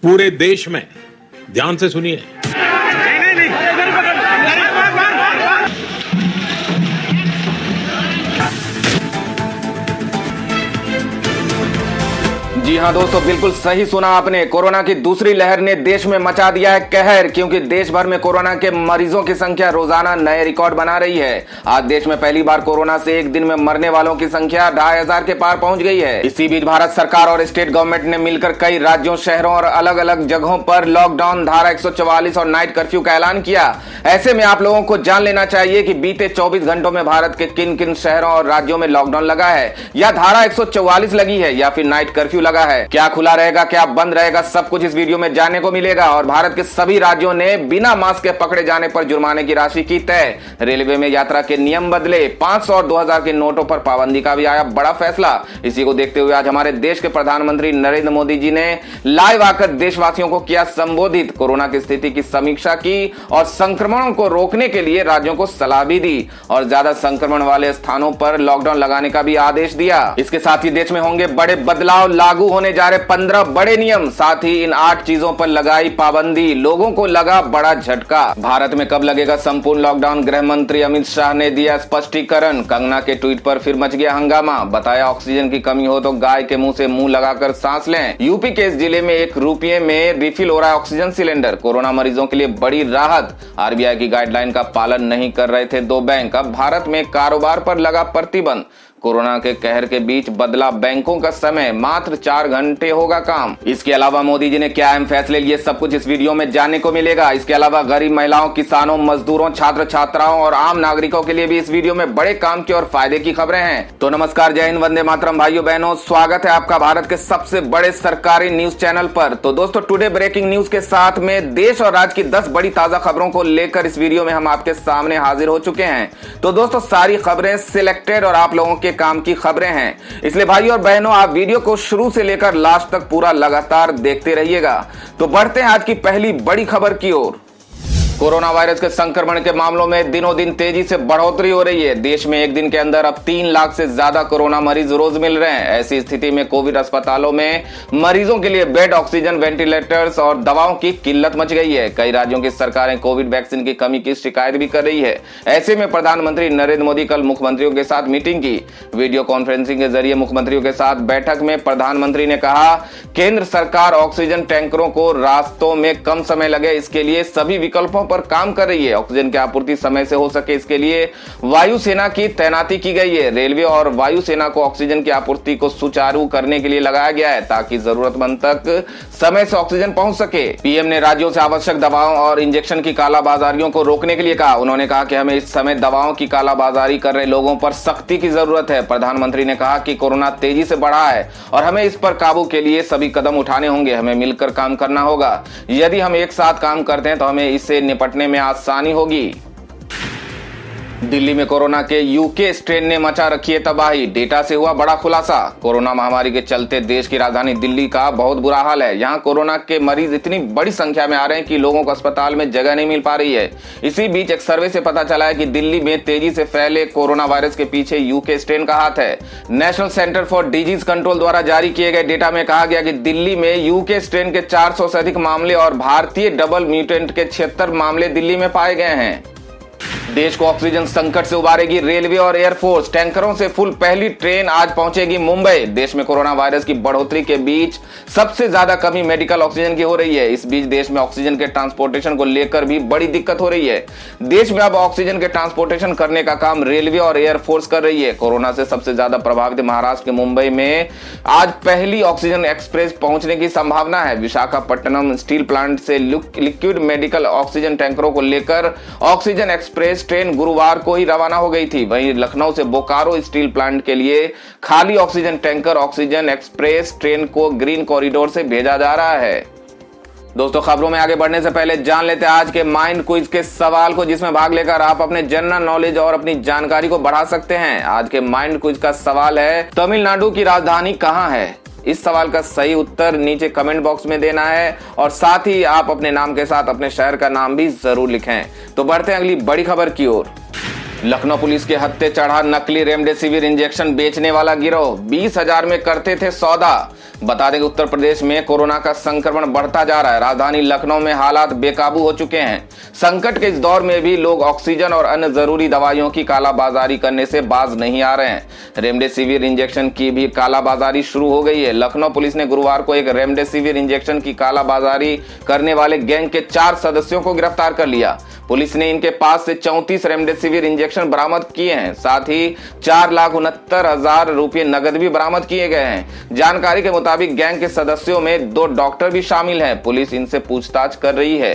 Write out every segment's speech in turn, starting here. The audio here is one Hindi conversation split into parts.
पूरे देश में, ध्यान से सुनिए, जी हाँ दोस्तों, बिल्कुल सही सुना आपने। कोरोना की दूसरी लहर ने देश में मचा दिया है कहर, क्योंकि देश भर में कोरोना के मरीजों की संख्या रोजाना नए रिकॉर्ड बना रही है। आज देश में पहली बार कोरोना से एक दिन में मरने वालों की संख्या 2500 के पार पहुंच गई है। इसी बीच भारत सरकार और स्टेट गवर्नमेंट ने मिलकर कई राज्यों, शहरों और अलग अलग जगहों पर लॉकडाउन, धारा 144 और नाइट कर्फ्यू का ऐलान किया। ऐसे में आप लोगों को जान लेना चाहिए कि बीते 24 घंटों में भारत के किन किन शहरों और राज्यों में लॉकडाउन लगा है, या धारा 144 लगी है, या फिर नाइट कर्फ्यू लगा है। क्या खुला रहेगा, क्या बंद रहेगा, सब कुछ इस वीडियो में जानने को मिलेगा। और भारत के सभी राज्यों ने बिना मास्क के पकड़े जाने पर जुर्माने की राशि की तय। रेलवे में यात्रा के नियम बदले, 500 और 2000 के नोटों पर पाबंदी का भी आया बड़ा फैसला। इसी को देखते हुए आज हमारे देश के प्रधानमंत्री नरेंद्र मोदी जी ने लाइव आकर देशवासियों को किया संबोधित, कोरोना की स्थिति की समीक्षा की और संक्रमणों को रोकने के लिए राज्यों को सलाह भी दी और ज्यादा संक्रमण वाले स्थानों पर लॉकडाउन लगाने का भी आदेश दिया। इसके साथ ही देश में होंगे बड़े बदलाव, लागू होने जा रहे 15 बड़े नियम, साथ ही इन 8 चीजों पर लगाई पाबंदी। लोगों को लगा बड़ा झटका। भारत में कब लगेगा संपूर्ण लॉकडाउन, गृह मंत्री अमित शाह ने दिया स्पष्टीकरण। कंगना के ट्वीट पर फिर मच गया हंगामा, बताया ऑक्सीजन की कमी हो तो गाय के मुंह से मुंह लगाकर सांस लें। यूपी के इस जिले में ₹1 में रिफिल हो रहा है ऑक्सीजन सिलेंडर। कोरोना मरीजों के लिए बड़ी राहत। आरबीआई की गाइडलाइन का पालन नहीं कर रहे थे 2 बैंक। अब भारत में कारोबार पर लगा प्रतिबंध। कोरोना के कहर के बीच बदला बैंकों का समय, मात्र 4 घंटे होगा काम। इसके अलावा मोदी जी ने क्या अहम फैसले लिए, सब कुछ इस वीडियो में जानने को मिलेगा। इसके अलावा गरीब महिलाओं, किसानों, मजदूरों, छात्र छात्राओं और आम नागरिकों के लिए भी इस वीडियो में बड़े काम की और फायदे की खबरें हैं। तो नमस्कार, जय हिंद, वंदे मातरम भाइयों बहनों, स्वागत है आपका भारत के सबसे बड़े सरकारी न्यूज चैनल पर। तो दोस्तों, टुडे ब्रेकिंग न्यूज के साथ में देश और राज्य की 10 बड़ी ताजा खबरों को लेकर इस वीडियो में हम आपके सामने हाजिर हो चुके हैं। तो दोस्तों, सारी खबरें सिलेक्टेड और आप लोगों के काम की खबरें हैं, इसलिए भाइयों और बहनों, आप वीडियो को शुरू से लेकर लास्ट तक पूरा लगातार देखते रहिएगा। तो बढ़ते हैं आज की पहली बड़ी खबर की ओर। कोरोना वायरस के संक्रमण के मामलों में दिनों दिन तेजी से बढ़ोतरी हो रही है। देश में एक दिन के अंदर अब 3 लाख से ज्यादा कोरोना मरीज रोज मिल रहे हैं। ऐसी स्थिति में कोविड अस्पतालों में मरीजों के लिए बेड, ऑक्सीजन, वेंटिलेटर्स और दवाओं की किल्लत मच गई है। कई राज्यों की सरकारें कोविड वैक्सीन की कमी की शिकायत भी कर रही है। ऐसे में प्रधानमंत्री नरेंद्र मोदी कल मुख्यमंत्रियों के साथ मीटिंग की। वीडियो कॉन्फ्रेंसिंग के जरिए मुख्यमंत्रियों के साथ बैठक में प्रधानमंत्री ने कहा, केंद्र सरकार ऑक्सीजन टैंकरों को रास्तों में कम समय लगे, इसके लिए सभी विकल्पों पर काम कर रही है। ऑक्सीजन की आपूर्ति समय से हो सके, इसके लिए वायुसेना की तैनाती की गई है। रेलवे और वायुसेना को ऑक्सीजन की आपूर्ति को सुचारू करने के लिए लगाया गया है, ताकि जरूरतमंद तक समय से ऑक्सीजन पहुंच सके। पीएम ने राज्यों से आवश्यक दवाओं और इंजेक्शन की कालाबाजारियों को रोकने के लिए कहा। उन्होंने कहा कि हमें इस समय दवाओं की कालाबाजारी कर रहे लोगों पर सख्ती की जरूरत है। प्रधानमंत्री ने कहा कि कोरोना तेजी से बढ़ा है और हमें इस पर काबू के लिए सभी कदम उठाने होंगे। हमें मिलकर काम करना होगा। यदि हम एक साथ काम करते हैं तो हमें इससे निपटने में आसानी होगी। दिल्ली में कोरोना के यूके स्ट्रेन ने मचा रखी है तबाही। डेटा से हुआ बड़ा खुलासा। कोरोना महामारी के चलते देश की राजधानी दिल्ली का बहुत बुरा हाल है। यहाँ कोरोना के मरीज इतनी बड़ी संख्या में आ रहे हैं कि लोगों को अस्पताल में जगह नहीं मिल पा रही है। इसी बीच एक सर्वे से पता चला है कि दिल्ली में तेजी से फैले कोरोना वायरस के पीछे यूके स्ट्रेन का हाथ है। National centre for disease control द्वारा जारी किए गए डेटा में कहा गया कि दिल्ली में यूके स्ट्रेन के 400 से अधिक मामले और भारतीय डबल म्यूटेंट के 76 मामले दिल्ली में पाए गए हैं। देश को ऑक्सीजन संकट से उबारेगी रेलवे और एयरफोर्स। टैंकरों से फुल पहली ट्रेन आज पहुंचेगी मुंबई। देश में कोरोना वायरस की बढ़ोतरी के बीच सबसे ज्यादा कमी मेडिकल ऑक्सीजन की हो रही है। इस बीच देश में ऑक्सीजन के ट्रांसपोर्टेशन को लेकर भी बड़ी दिक्कत हो रही है। देश में अब ऑक्सीजन के ट्रांसपोर्टेशन करने का काम रेलवे और एयरफोर्स कर रही है। कोरोना से सबसे ज्यादा प्रभावित महाराष्ट्र के मुंबई में आज पहली ऑक्सीजन एक्सप्रेस पहुंचने की संभावना है। विशाखापट्टनम स्टील प्लांट से लिक्विड मेडिकल ऑक्सीजन टैंकरों को लेकर ऑक्सीजन एक्सप्रेस ट्रेन गुरुवार को ही रवाना हो गई थी। वहीं लखनऊ से बोकारो स्टील प्लांट के लिए खाली oxygen tanker oxygen express train को ग्रीन कॉरिडोर से भेजा जा रहा है। दोस्तों, खबरों में आगे बढ़ने से पहले जान लेते हैं आज के माइंड क्विज के सवाल को, जिसमें भाग लेकर आप अपने जनरल नॉलेज और अपनी जानकारी को बढ़ा सकते हैं। आज के माइंड क्विज का सवाल है, तमिलनाडु की राजधानी कहां है? इस सवाल का सही उत्तर नीचे कमेंट बॉक्स में देना है और साथ ही आप अपने नाम के साथ अपने शहर का नाम भी जरूर लिखें। तो बढ़ते हैं अगली बड़ी खबर की ओर। लखनऊ पुलिस के हत्थे चढ़ा नकली रेमडेसिविर इंजेक्शन बेचने वाला गिरोह, 20,000 में करते थे सौदा। बता दें कि उत्तर प्रदेश में कोरोना का संक्रमण बढ़ता जा रहा है। राजधानी लखनऊ में हालात बेकाबू हो चुके हैं। संकट के इस दौर में भी लोग ऑक्सीजन और अन्य जरूरी दवाइयों की कालाबाजारी करने से बाज नहीं आ रहे हैं। रेमडेसिविर इंजेक्शन की भी कालाबाजारी शुरू हो गई है। लखनऊ पुलिस ने गुरुवार को एक रेमडेसिविर इंजेक्शन की कालाबाजारी करने वाले गैंग के 4 सदस्यों को गिरफ्तार कर लिया। पुलिस ने इनके पास से 34 रेमडेसिविर इंजेक्शन बरामद किए हैं। साथ ही 4,69,000 रुपये नगद भी बरामद किए गए हैं। जानकारी के मुताबिक गैंग के सदस्यों में 2 डॉक्टर भी शामिल हैं। पुलिस इनसे पूछताछ कर रही है।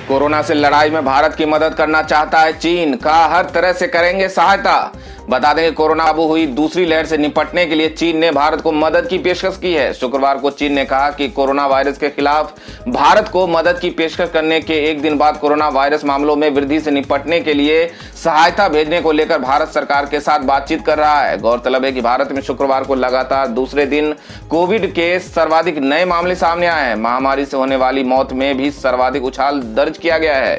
कोरोना से लड़ाई में भारत की मदद करना चाहता है चीन, कहा हर तरह से करेंगे सहायता। बता दें कि कोरोना काबू हुई दूसरी लहर से निपटने के लिए चीन ने भारत को मदद की पेशकश की है। शुक्रवार को चीन ने कहा कि कोरोना वायरस के खिलाफ भारत को मदद की पेशकश करने के एक दिन बाद कोरोना वायरस मामलों में वृद्धि से निपटने के लिए सहायता भेजने को लेकर भारत सरकार के साथ बातचीत कर रहा है। गौरतलब है कि भारत में शुक्रवार को लगातार दूसरे दिन कोविड के सर्वाधिक नए मामले सामने आए हैं। महामारी से होने वाली मौत में भी सर्वाधिक उछाल दर्ज किया गया है।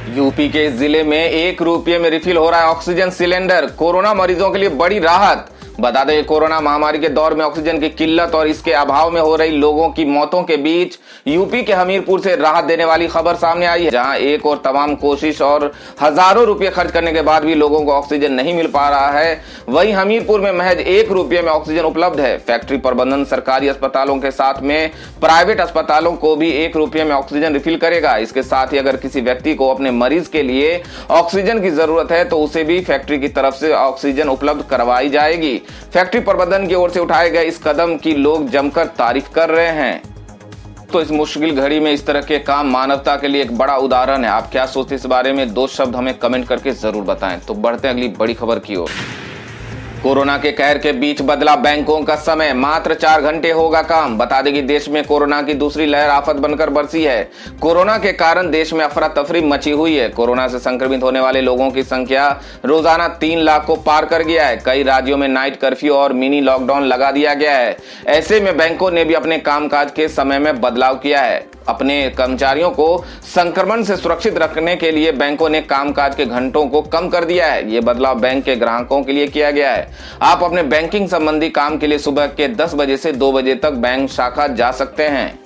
यूपी के इस जिले में 1 रुपये में रिफिल हो रहा है ऑक्सीजन सिलेंडर, कोरोना मरीजों के लिए बड़ी राहत। बता दें कोरोना महामारी के दौर में ऑक्सीजन की किल्लत और इसके अभाव में हो रही लोगों की मौतों के बीच यूपी के हमीरपुर से राहत देने वाली खबर सामने आई है, जहां एक और तमाम कोशिश और हजारों रुपए खर्च करने के बाद भी लोगों को ऑक्सीजन नहीं मिल पा रहा है। वहीं हमीरपुर में महज 1 रुपये में ऑक्सीजन उपलब्ध है। फैक्ट्री प्रबंधन सरकारी अस्पतालों के साथ में प्राइवेट अस्पतालों को भी 1 रुपये में ऑक्सीजन रिफिल करेगा। इसके साथ ही अगर किसी व्यक्ति को अपने मरीज के लिए ऑक्सीजन की जरूरत है तो उसे भी फैक्ट्री की तरफ से ऑक्सीजन उपलब्ध करवाई जाएगी। फैक्ट्री प्रबंधन की ओर से उठाए गए इस कदम की लोग जमकर तारीफ कर रहे हैं। तो इस मुश्किल घड़ी में इस तरह के काम मानवता के लिए एक बड़ा उदाहरण है। आप क्या सोचते हैं इस बारे में? 2 शब्द हमें कमेंट करके जरूर बताएं। तो बढ़ते हैं अगली बड़ी खबर की ओर। कोरोना के कहर के बीच बदला बैंकों का समय, मात्र 4 घंटे होगा काम। बता दें कि देश में कोरोना की दूसरी लहर आफत बनकर बरसी है। कोरोना के कारण देश में अफरा तफरी मची हुई है। कोरोना से संक्रमित होने वाले लोगों की संख्या रोजाना 3 लाख को पार कर गया है। कई राज्यों में नाइट कर्फ्यू और मिनी लॉकडाउन लगा दिया गया है। ऐसे में बैंकों ने भी अपने कामकाज के समय में बदलाव किया है। अपने कर्मचारियों को संक्रमण से सुरक्षित रखने के लिए बैंकों ने कामकाज के घंटों को कम कर दिया है। ये बदलाव बैंक के ग्राहकों के लिए किया गया है। आप अपने बैंकिंग संबंधी काम के लिए सुबह के 10 बजे से 2 बजे तक बैंक शाखा जा सकते हैं।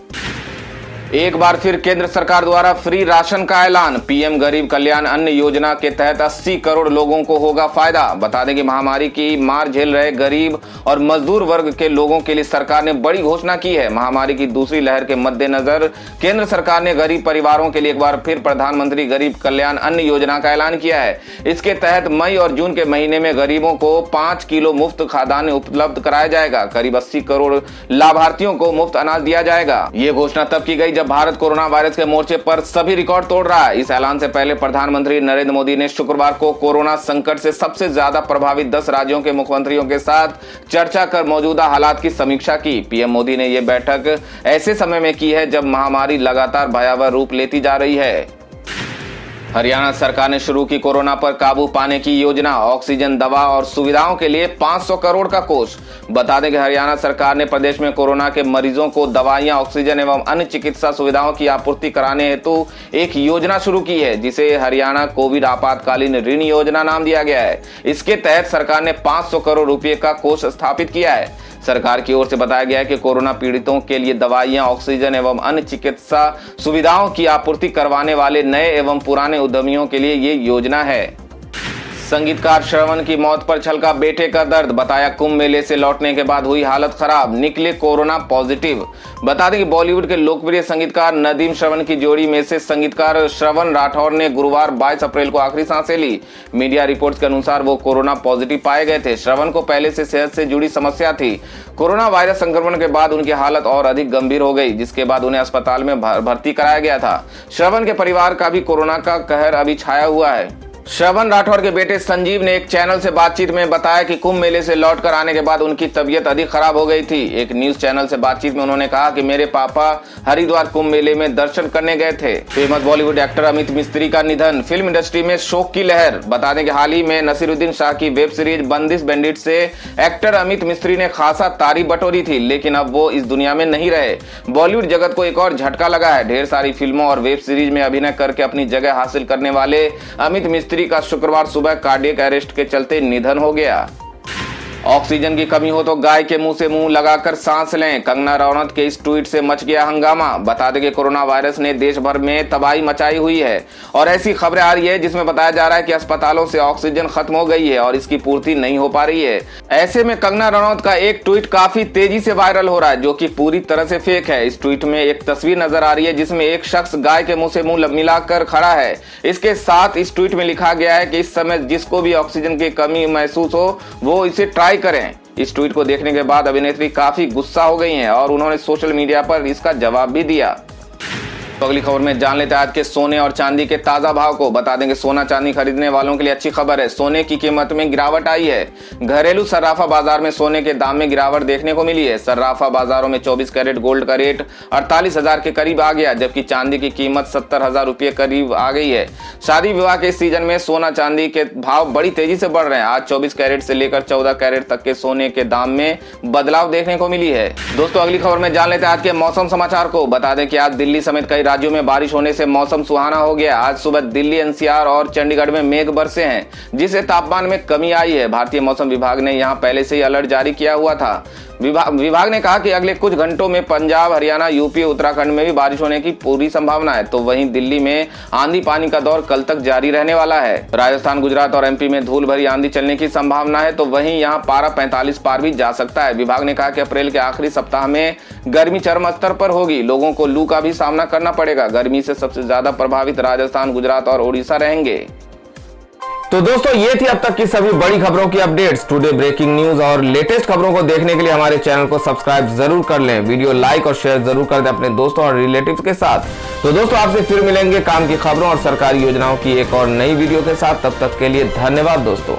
एक बार फिर केंद्र सरकार द्वारा फ्री राशन का ऐलान। पीएम गरीब कल्याण अन्न योजना के तहत 80 करोड़ लोगों को होगा फायदा। बता दें कि महामारी की मार झेल रहे गरीब और मजदूर वर्ग के लोगों के लिए सरकार ने बड़ी घोषणा की है। महामारी की दूसरी लहर के मद्देनजर केंद्र सरकार ने गरीब परिवारों के लिए एक बार फिर प्रधानमंत्री गरीब कल्याण अन्न योजना का ऐलान किया है। इसके तहत मई और जून के महीने में गरीबों को 5 किलो मुफ्त खाद्यान्न उपलब्ध कराया जाएगा। करीब 80 करोड़ लाभार्थियों को मुफ्त अनाज दिया जाएगा। ये घोषणा तब की गई जब भारत कोरोना वायरस के मोर्चे पर सभी रिकॉर्ड तोड़ रहा है। इस ऐलान से पहले प्रधानमंत्री नरेंद्र मोदी ने शुक्रवार को कोरोना संकट से सबसे ज्यादा प्रभावित 10 राज्यों के मुख्यमंत्रियों के साथ चर्चा कर मौजूदा हालात की समीक्षा की। पीएम मोदी ने यह बैठक ऐसे समय में की है जब महामारी लगातार भयावह रूप लेती जा रही है। हरियाणा सरकार ने शुरू की कोरोना पर काबू पाने की योजना। ऑक्सीजन, दवा और सुविधाओं के लिए 500 करोड़ का कोष। बता दें कि हरियाणा सरकार ने प्रदेश में कोरोना के मरीजों को दवाइयां, ऑक्सीजन एवं अन्य चिकित्सा सुविधाओं की आपूर्ति कराने हेतु एक योजना शुरू की है, जिसे हरियाणा कोविड आपातकालीन ऋण योजना नाम दिया गया है। इसके तहत सरकार ने 500 करोड़ रुपए का कोष स्थापित किया है। सरकार की ओर से बताया गया है कि कोरोना पीड़ितों के लिए दवाइयां, ऑक्सीजन एवं अन्य चिकित्सा सुविधाओं की आपूर्ति करवाने वाले नए एवं पुराने उद्यमियों के लिए ये योजना है। संगीतकार श्रवण की मौत पर छलका बेटे का दर्द। बताया कुंभ मेले से लौटने के बाद हुई हालत खराब, निकले कोरोना पॉजिटिव। बता दें कि बॉलीवुड के लोकप्रिय संगीतकार नदीम श्रवण की जोड़ी में से संगीतकार श्रवण राठौर ने गुरुवार 22 अप्रैल को आखिरी सांसें ली। मीडिया रिपोर्ट्स के अनुसार वो कोरोना पॉजिटिव पाए गए थे। श्रवण को पहले से सेहत से जुड़ी समस्या थी। कोरोना वायरस संक्रमण के बाद उनकी हालत और अधिक गंभीर हो गई, जिसके बाद उन्हें अस्पताल में भर्ती कराया गया था। श्रवण के परिवार का भी कोरोना का कहर अभी छाया हुआ है। श्रवण राठौर के बेटे संजीव ने एक चैनल से बातचीत में बताया कि कुंभ मेले से लौटकर आने के बाद उनकी तबीयत अधिक खराब हो गई थी। एक न्यूज चैनल से बातचीत में उन्होंने कहा कि मेरे पापा हरिद्वार कुंभ मेले में दर्शन करने गए थे। फेमस बॉलीवुड एक्टर अमित मिस्त्री का निधन, फिल्म इंडस्ट्री में शोक की लहर। बता दें कि हाल ही में नसीरुद्दीन शाह की वेब सीरीज बंदिश बैंडिट से एक्टर अमित मिस्त्री ने खासा तारीफ बटोरी थी, लेकिन अब वो इस दुनिया में नहीं रहे। बॉलीवुड जगत को एक और झटका लगा है। ढेर सारी फिल्मों और वेब सीरीज में अभिनय करके अपनी जगह हासिल करने वाले अमित मिस्त्री स्त्री का शुक्रवार सुबह कार्डियक अरेस्ट के चलते निधन हो गया। ऑक्सीजन की कमी हो तो गाय के मुंह से मुंह लगाकर सांस लें, कंगना रनौत के इस ट्वीट से मच गया हंगामा। बता दें कि कोरोना वायरस ने देश भर में तबाही मचाई हुई है और ऐसी खबरें आ रही है जिसमें बताया जा रहा है कि अस्पतालों से ऑक्सीजन खत्म हो गई है और इसकी पूर्ति नहीं हो पा रही है। ऐसे में कंगना रनौत का एक ट्वीट काफी तेजी से वायरल हो रहा है, जो कि पूरी तरह से फेक है। इस ट्वीट में एक तस्वीर नजर आ रही है जिसमें एक शख्स गाय के मुंह से मुंह मिलाकर खड़ा है। इसके साथ इस ट्वीट में लिखा गया है कि इस समय जिसको भी ऑक्सीजन की कमी महसूस हो वो इसे ट्राई करें। इस ट्वीट को देखने के बाद अभिनेत्री काफी गुस्सा हो गई हैं और उन्होंने सोशल मीडिया पर इसका जवाब भी दिया। तो अगली खबर में जान लेते हैं आज के सोने और चांदी के ताजा भाव को। बता देंगे सोना चांदी खरीदने वालों के लिए अच्छी खबर है, सोने की कीमत में गिरावट आई है। घरेलू सर्राफा बाजार में सोने के दाम में गिरावट देखने को मिली है। सर्राफा बाजारों में 24 कैरेट गोल्ड का रेट 48,000 के करीब आ गया, जबकि चांदी की कीमत 70,000 रुपये करीब आ गई है। शादी विवाह के सीजन में सोना चांदी के भाव बड़ी तेजी से बढ़ रहे हैं। आज 24 कैरेट से लेकर 14 कैरेट तक के सोने के दाम में बदलाव देखने को मिली है। दोस्तों अगली खबर में जान लेते हैं आज के मौसम समाचार को। बता दें कि आज दिल्ली समेत कई राज्यों में बारिश होने से मौसम सुहाना हो गया। आज सुबह दिल्ली, एनसीआर और चंडीगढ़ में मेघ बरसे हैं, जिससे तापमान में कमी आई है। भारतीय मौसम विभाग ने यहां पहले से ही अलर्ट जारी किया हुआ था। विभाग ने कहा कि अगले कुछ घंटों में पंजाब, हरियाणा, यूपी, उत्तराखंड में भी बारिश होने की पूरी संभावना है। तो वहीं दिल्ली में आंधी पानी का दौर कल तक जारी रहने वाला है। राजस्थान, गुजरात और एमपी में धूल भरी आंधी चलने की संभावना है। तो वहीं यहां पारा 45 पार भी जा सकता है। विभाग ने कहा कि अप्रैल के आखिरी सप्ताह में गर्मी चरम स्तर पर होगी। लोगों को लू का भी सामना करना पड़ेगा। गर्मी से सबसे ज्यादा प्रभावित राजस्थान, गुजरात और ओडिशा रहेंगे। तो दोस्तों ये थी अब तक की सभी बड़ी खबरों की अपडेट्स। टुडे ब्रेकिंग न्यूज और लेटेस्ट खबरों को देखने के लिए हमारे चैनल को सब्सक्राइब जरूर कर लें। वीडियो लाइक और शेयर जरूर कर दें अपने दोस्तों और रिलेटिव्स के साथ। तो दोस्तों आपसे फिर मिलेंगे काम की खबरों और सरकारी योजनाओं की एक और नई वीडियो के साथ। तब तक के लिए धन्यवाद दोस्तों।